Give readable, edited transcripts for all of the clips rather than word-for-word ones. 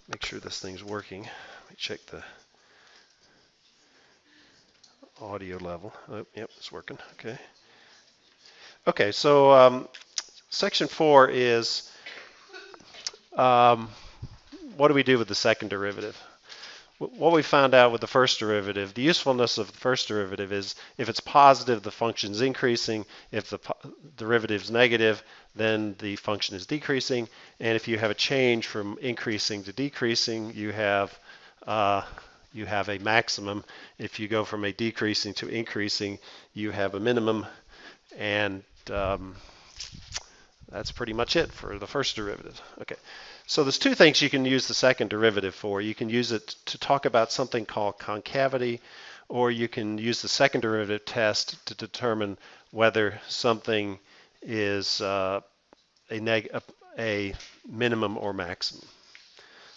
Make sure this thing's working. Let me check the audio level. Oh, yep, it's working. Okay. Okay, so section 4 is what do we do with the second derivative? What we found out with the first derivative, the usefulness of the first derivative is if it's positive, the function is increasing. If the derivative is negative, then the function is decreasing. And if you have a change from increasing to decreasing, you have a maximum. If you go from a decreasing to increasing, you have a minimum. And that's pretty much it for the first derivative. Okay. So there's two things you can use the second derivative for. You can use it to talk about something called concavity, or you can use the second derivative test to determine whether something is a minimum or maximum.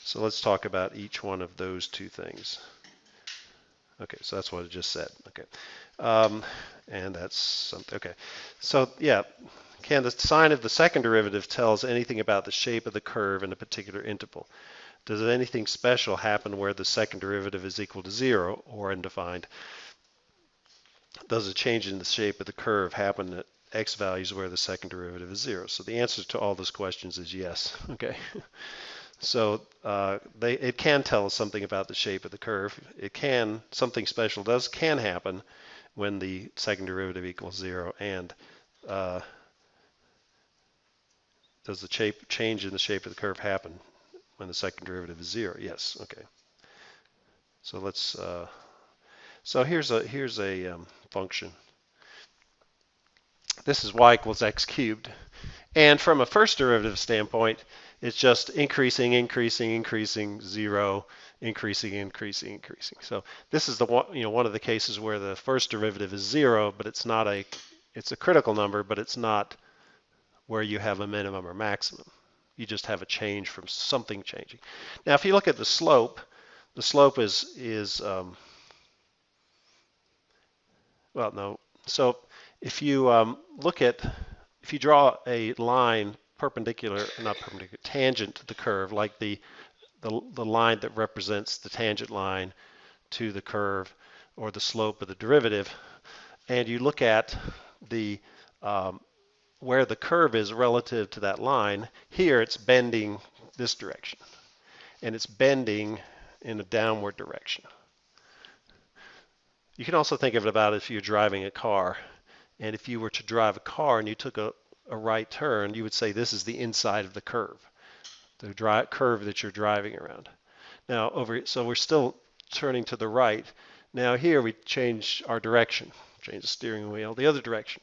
So let's talk about each one of those two things. Okay, so that's what I just said. Okay, and that's something. Okay, so yeah. Can the sign of the second derivative tell us anything about the shape of the curve in a particular interval? Does anything special happen where the second derivative is equal to 0 or undefined? Does a change in the shape of the curve happen at x values where the second derivative is 0? So the answer to all those questions is yes. Okay. So it can tell us something about the shape of the curve. Something special can happen when the second derivative equals 0, and does the change in the shape of the curve happen when the second derivative is 0? Yes. Okay. So let's. So here's a function. This is y equals x cubed, and from a first derivative standpoint, it's just increasing, increasing, increasing, 0, increasing, increasing, increasing. So this is the one of the cases where the first derivative is 0, but it's a critical number, but it's not where you have a minimum or maximum. You just have a change from something changing. Now, if you look at the slope is well, no. So if you if you draw a line tangent to the curve, like the line that represents the tangent line to the curve or the slope of the derivative, and you look at the where the curve is relative to that line, here it's bending this direction, and it's bending in a downward direction. You can also think of it about if you're driving a car, and if you were to drive a car and you took a right turn, you would say this is the inside of the curve, the curve that you're driving around. Now, so we're still turning to the right. Now here we change our direction. Change the steering wheel the other direction.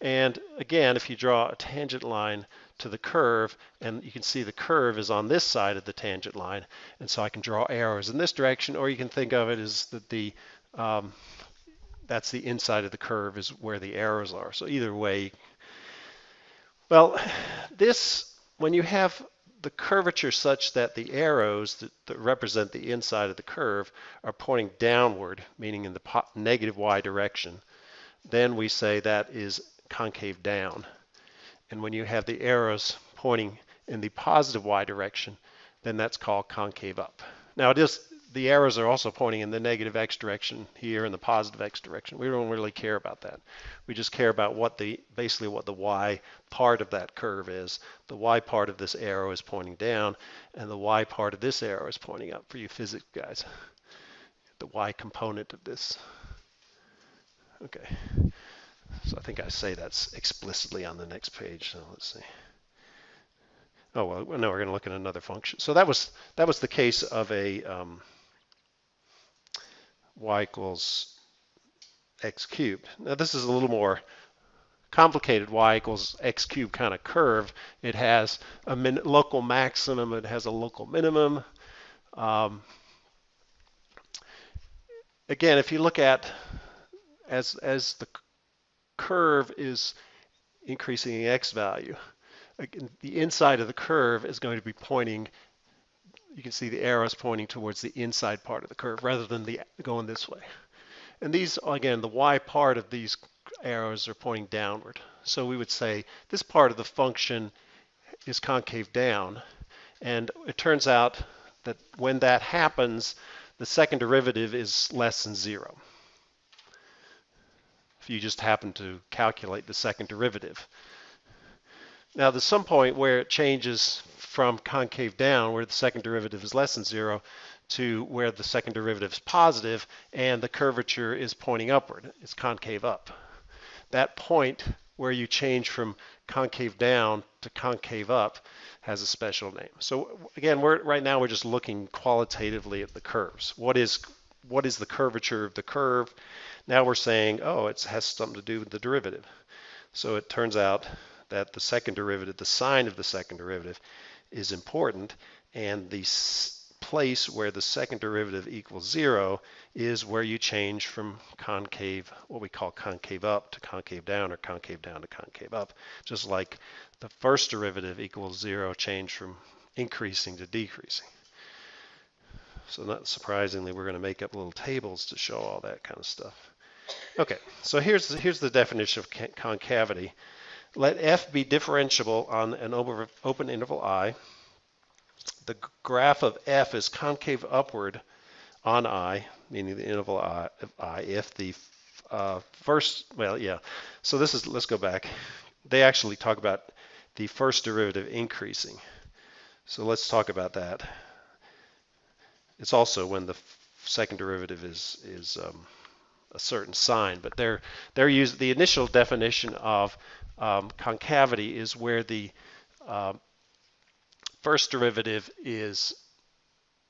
And again, if you draw a tangent line to the curve, and you can see the curve is on this side of the tangent line, and so I can draw arrows in this direction, or you can think of it as that that's the inside of the curve is where the arrows are. So either way, well, when you have the curvature such that the arrows that represent the inside of the curve are pointing downward, meaning in the negative y direction, then we say that is concave down. And when you have the arrows pointing in the positive y direction, then that's called concave up. Now the arrows are also pointing in the negative x direction here and the positive x direction. We don't really care about that. We just care about basically what the y part of that curve is. The y part of this arrow is pointing down, and the y part of this arrow is pointing up for you physics guys. The y component of this. Okay. So I think I say that's explicitly on the next page. So let's see. Oh well, no, we're going to look at another function. So that was the case of a y equals x cubed. Now this is a little more complicated y equals x cubed kind of curve. It has a local maximum. It has a local minimum. Again, if you look at as the curve is increasing in x value, the inside of the curve is going to be pointing. You can see the arrows pointing towards the inside part of the curve rather than going this way. And these, again, the y part of these arrows are pointing downward. So we would say this part of the function is concave down, And it turns out that when that happens, the second derivative is less than 0. If you just happen to calculate the second derivative. Now there's some point where it changes from concave down, where the second derivative is less than 0, to where the second derivative is positive and the curvature is pointing upward. It's concave up. That point where you change from concave down to concave up has a special name. So again, right now we're just looking qualitatively at the curves. What is the curvature of the curve? Now we're saying, oh, it has something to do with the derivative. So it turns out that the second derivative, the sign of the second derivative, is important, and the place where the second derivative equals 0 is where you change from concave, what we call concave up, to concave down, or concave down to concave up. Just like the first derivative equals 0, change from increasing to decreasing. So not surprisingly, we're going to make up little tables to show all that kind of stuff. Okay, so here's the definition of concavity. Let f be differentiable on an open interval I. The graph of f is concave upward on I, meaning the interval I, if the first, well, yeah. So let's go back. They actually talk about the first derivative increasing. So let's talk about that. It's also when the second derivative is a certain sign, but they're using the initial definition of concavity is where the first derivative is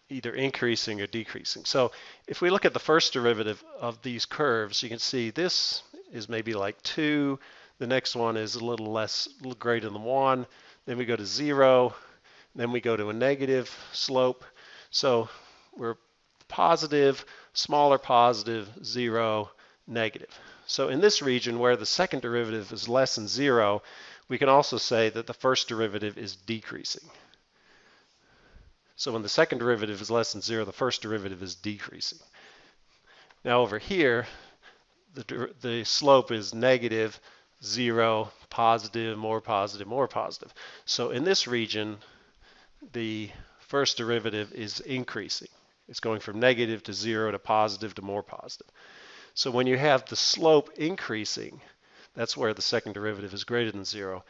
either increasing or decreasing. So if we look at the first derivative of these curves, you can see this is maybe like 2. The next one is a little greater than 1. Then we go to 0. Then we go to a negative slope. So we're positive, smaller positive, 0, negative. So in this region where the second derivative is less than 0, we can also say that the first derivative is decreasing. So when the second derivative is less than 0, the first derivative is decreasing. Now over here, the slope is negative, 0, positive, more positive, more positive. So in this region, the first derivative is increasing. It's going from negative to 0 to positive to more positive. So when you have the slope increasing, that's where the second derivative is greater than 0,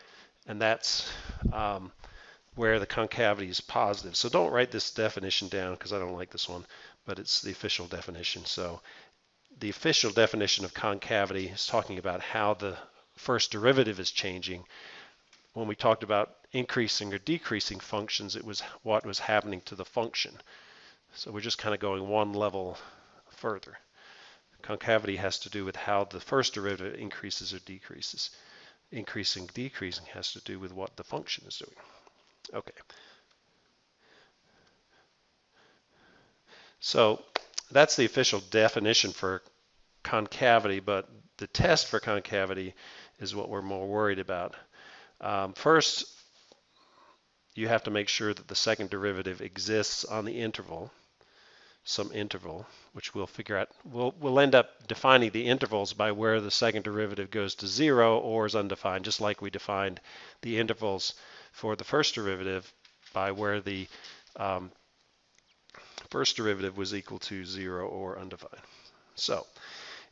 and that's where the concavity is positive. So don't write this definition down because I don't like this one, but it's the official definition. So the official definition of concavity is talking about how the first derivative is changing. When we talked about increasing or decreasing functions, it was what was happening to the function. So we're just kind of going one level further. Concavity has to do with how the first derivative increases or decreases. Increasing, decreasing has to do with what the function is doing. Okay. So that's the official definition for concavity, but the test for concavity is what we're more worried about. First, you have to make sure that the second derivative exists on the interval, some interval, which we'll figure out. We'll end up defining the intervals by where the second derivative goes to 0 or is undefined, just like we defined the intervals for the first derivative by where the first derivative was equal to 0 or undefined. So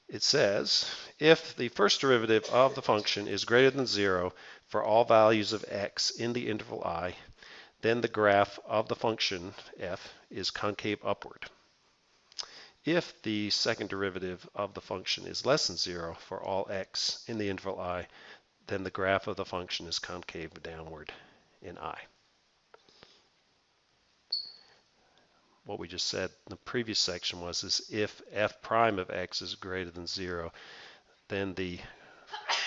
it says, if the first derivative of the function is greater than 0 for all values of x in the interval I, then the graph of the function f is concave upward. If the second derivative of the function is less than 0 for all x in the interval I, then the graph of the function is concave downward in I. What we just said in the previous section was if f prime of x is greater than 0, then the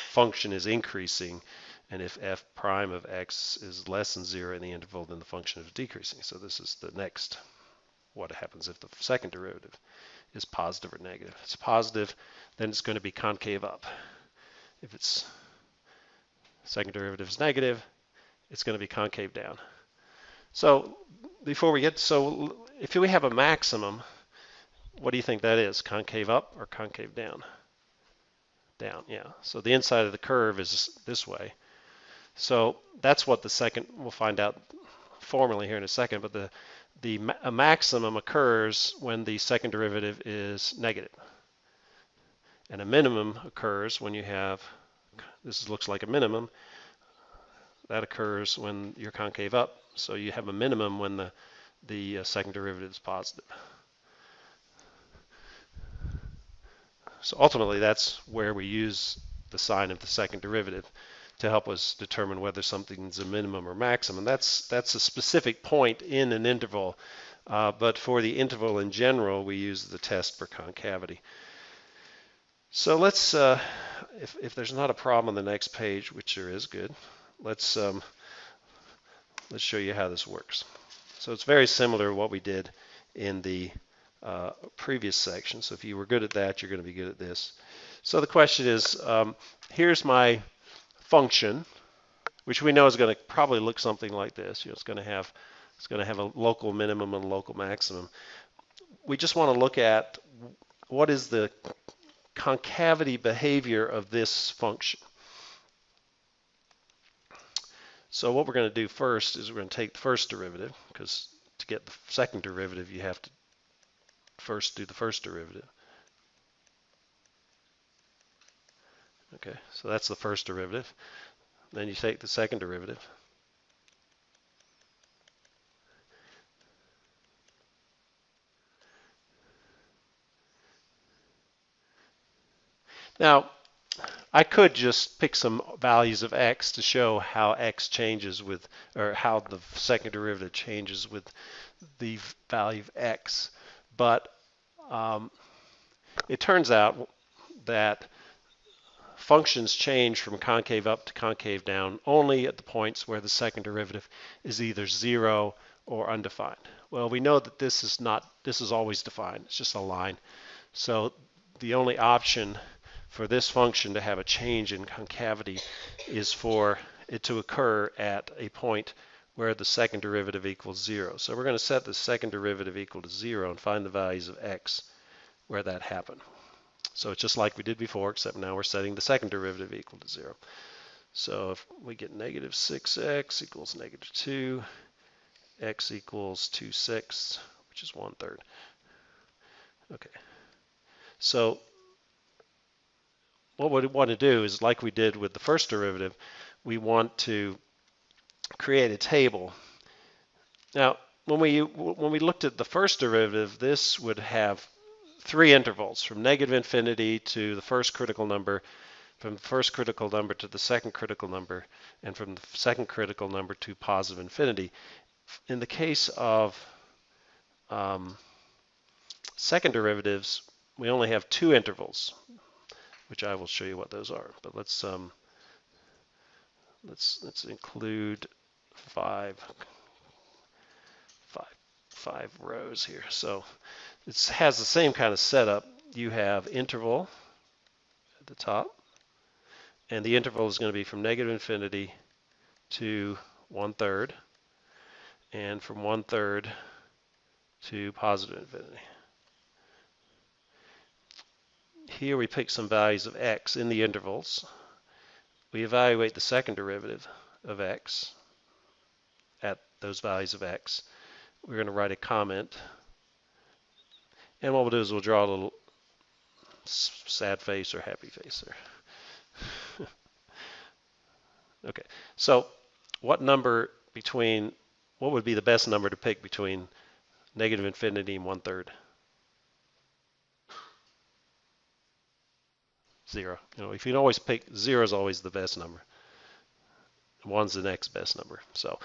function is increasing, and if f prime of x is less than 0 in the interval, then the function is decreasing. So this is the next, what happens if the second derivative is positive or negative. If it's positive, then it's going to be concave up. If its second derivative is negative, it's going to be concave down. So before we get, so if we have a maximum, what do you think that is? Concave up or concave down? Down, yeah. So the inside of the curve is this way. So that's what the second, we'll find out formula here in a second, but a maximum occurs when the second derivative is negative. And a minimum occurs when you have, this looks like a minimum, that occurs when you're concave up. So you have a minimum when the second derivative is positive. So ultimately, that's where we use the sign of the second derivative to help us determine whether something's a minimum or maximum. That's a specific point in an interval, but for the interval in general, we use the test for concavity. So let's, if there's not a problem on the next page, which there is, good. Let's show you how this works. So it's very similar to what we did in the previous section. So if you were good at that, you're going to be good at this. So the question is, here's my function, which we know is going to probably look something like this. You know, it's going to have a local minimum and a local maximum. We just want to look at what is the concavity behavior of this function. So what we're going to do first is we're going to take the first derivative, because to get the second derivative, you have to first do the first derivative. Okay, so that's the first derivative. Then you take the second derivative. Now, I could just pick some values of x to show how x changes with, or how the second derivative changes with the value of x. But it turns out that functions change from concave up to concave down only at the points where the second derivative is either 0 or undefined. Well, we know that this is always defined. It's just a line. So the only option for this function to have a change in concavity is for it to occur at a point where the second derivative equals 0. So we're going to set the second derivative equal to 0 and find the values of x where that happened. So it's just like we did before, except now we're setting the second derivative equal to 0. So if we get negative 6x equals negative 2, x equals 2/6, which is 1/3. Okay. So what we want to do is, like we did with the first derivative, we want to create a table. Now, when we looked at the first derivative, this would have 3 intervals, from negative infinity to the first critical number, from the first critical number to the second critical number, and from the second critical number to positive infinity. In the case of second derivatives, we only have 2 intervals, which I will show you what those are. But let's include five rows here. So it has the same kind of setup. You have interval at the top, and the interval is going to be from negative infinity to 1/3, and from 1/3 to positive infinity. Here we pick some values of x in the intervals. We evaluate the second derivative of x at those values of x. We're going to write a comment. And what we'll do is we'll draw a little sad face or happy face there. Okay, so what would be the best number to pick between negative infinity and 1/3? 0. You know, if you can always pick, 0 is always the best number. 1's the next best number. So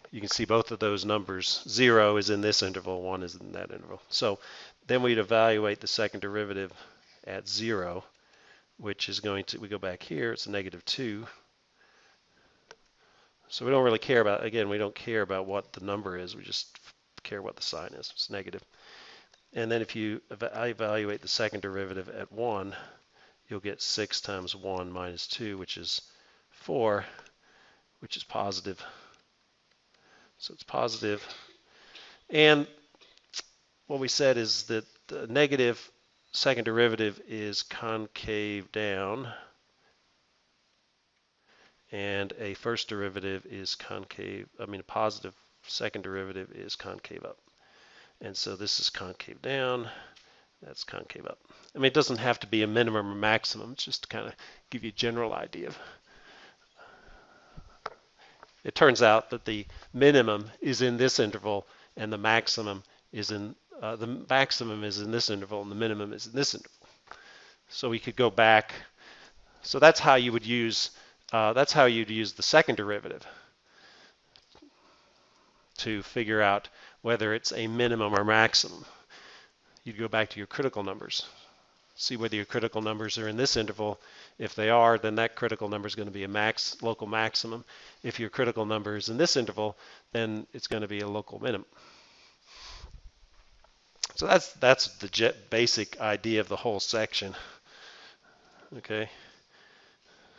you can see both of those numbers. 0 is in this interval, 1 is in that interval. So then we'd evaluate the second derivative at 0, which is going to, we go back here, it's a negative 2. So we don't really care about, again, we don't care about what the number is, we just care what the sign is. It's negative. And then if you evaluate the second derivative at 1, you'll get 6 times 1 minus 2, which is 4, which is positive. So it's positive. And what we said is that the negative second derivative is concave down, and a first derivative is concave, a positive second derivative is concave up. And so this is concave down, that's concave up. I mean, it doesn't have to be a minimum or maximum, it's just to kind of give you a general idea. It turns out that the minimum is in this interval and the maximum is in this interval and the minimum is in this interval. So we could go back. So that's how you would use the second derivative to figure out whether it's a minimum or maximum. You'd go back to your critical numbers, see whether your critical numbers are in this interval. If they are, then that critical number is going to be a local maximum. If your critical number is in this interval, then it's going to be a local minimum. So that's the basic idea of the whole section. Okay,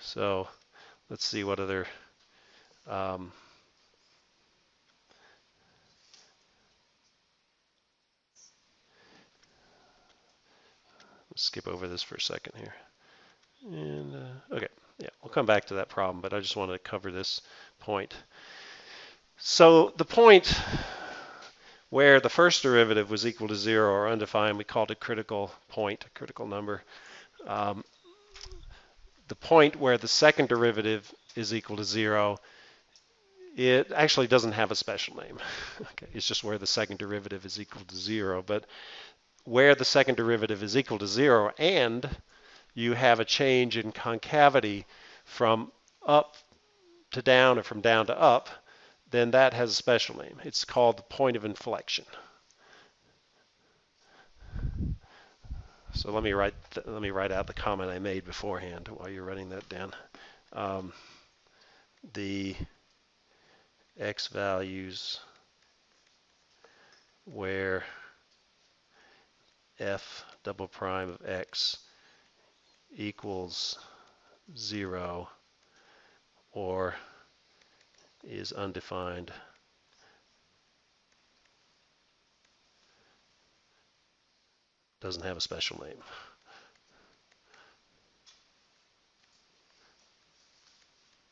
so let's see what other let's skip over this for a second here. And okay, yeah, we'll come back to that problem, but I just wanted to cover this point. So the point where the first derivative was equal to 0 or undefined, we called it critical point, a critical number. The point where the second derivative is equal to 0, it actually doesn't have a special name. Okay, it's just where the second derivative is equal to 0. But where the second derivative is equal to 0 and you have a change in concavity from up to down or from down to up, then that has a special name. It's called the point of inflection. So let me write out the comment I made beforehand while you're writing that down. The x values where f double prime of x equals 0 or is undefined doesn't have a special name.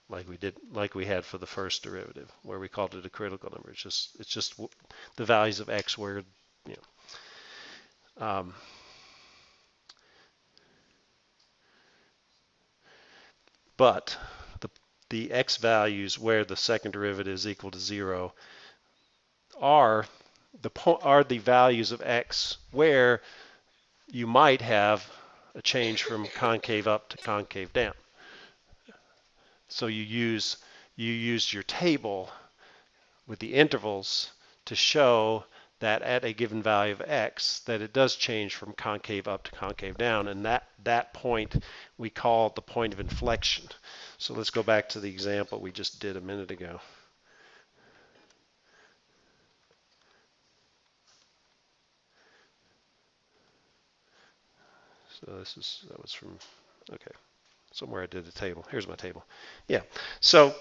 Like we had for the first derivative, where we called it a critical number. It's just the values of x where, you know. But the x values where the second derivative is equal to 0 are the values of x where you might have a change from concave up to concave down. So you used your table with the intervals to show that at a given value of x that it does change from concave up to concave down, and that point we call the point of inflection. So let's go back to the example we just did a minute ago. So that was from, okay, somewhere I did the table. Here's my table. Yeah, so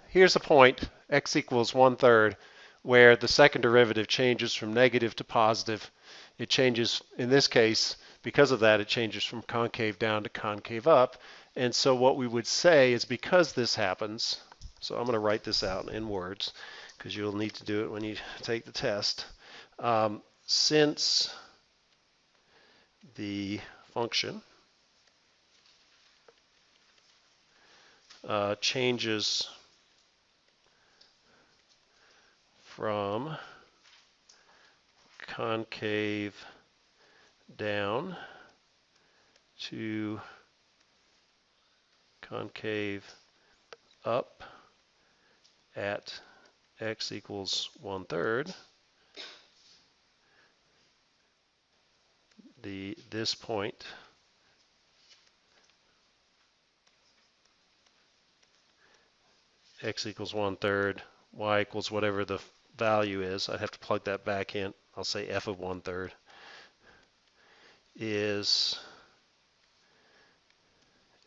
here's a point, x equals 1/3, where the second derivative changes from negative to positive. It changes, in this case, because of that, it changes from concave down to concave up. And so what we would say is, because this happens, so I'm going to write this out in words because you'll need to do it when you take the test. Since the function changes from concave down to concave up at x equals 1/3, this point x equals 1/3, y equals whatever the value is. I'd have to plug that back in. I'll say f of 1/3 is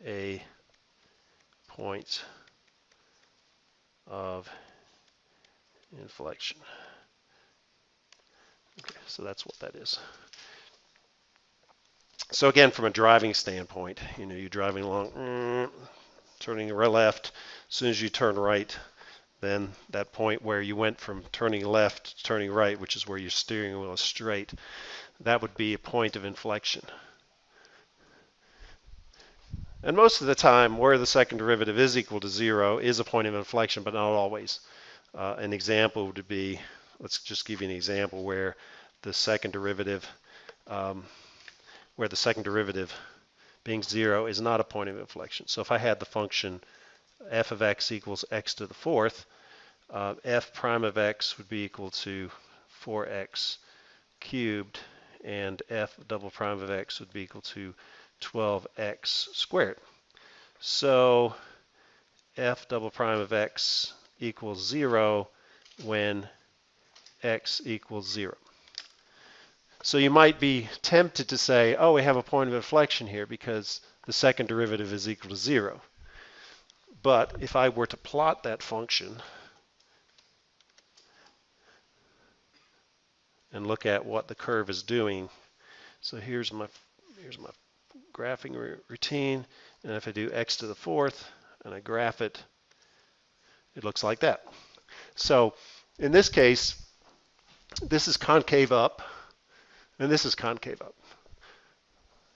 a point of inflection. Okay, so that's what that is. So again, from a driving standpoint, you're driving along, turning right left. As soon as you turn right, then that point where you went from turning left to turning right, which is where your steering wheel is straight, that would be a point of inflection. And most of the time, where the second derivative is equal to 0 is a point of inflection, but not always. An example would be, let's just give you an example where the second derivative being 0 is not a point of inflection. So if I had the function f of x equals x to the fourth, f prime of x would be equal to 4x cubed, and f double prime of x would be equal to 12x squared. So f double prime of x equals 0 when x equals 0. So you might be tempted to say, oh, we have a point of inflection here because the second derivative is equal to 0. But if I were to plot that function and look at what the curve is doing, so here's my graphing routine, and if I do x to the fourth and I graph it, it looks like that. So in this case, this is concave up, and this is concave up.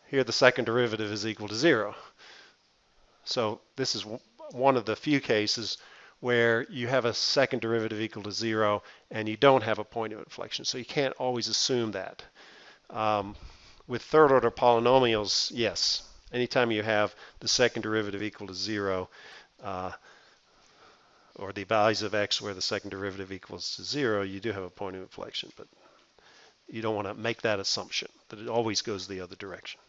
Here the second derivative is equal to 0. So this is one of the few cases where you have a second derivative equal to 0 and you don't have a point of inflection. So you can't always assume that. With third order polynomials, yes. Anytime you have the second derivative equal to 0, or the values of x where the second derivative equals to 0, you do have a point of inflection. But you don't want to make that assumption that it always goes the other direction.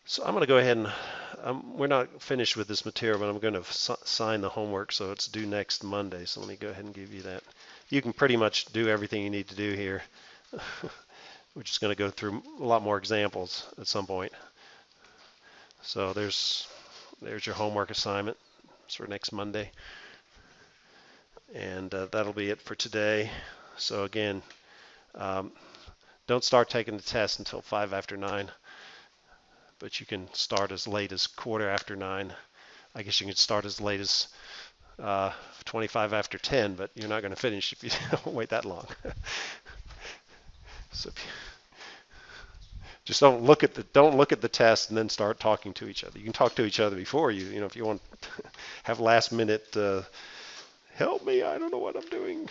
So I'm going to go ahead and, we're not finished with this material, but I'm going to sign the homework, so it's due next Monday. So let me go ahead and give you that. You can pretty much do everything you need to do here. We're just going to go through a lot more examples at some point. So there's your homework assignment for next Monday. And that'll be it for today. So again, don't start taking the test until 5 after 9. But you can start as late as quarter after 9. I guess you can start as late as 25 after 10, but you're not going to finish if you don't wait that long. So just don't look at the test and then start talking to each other. You can talk to each other before you know, if you want to have last minute help me, I don't know what I'm doing.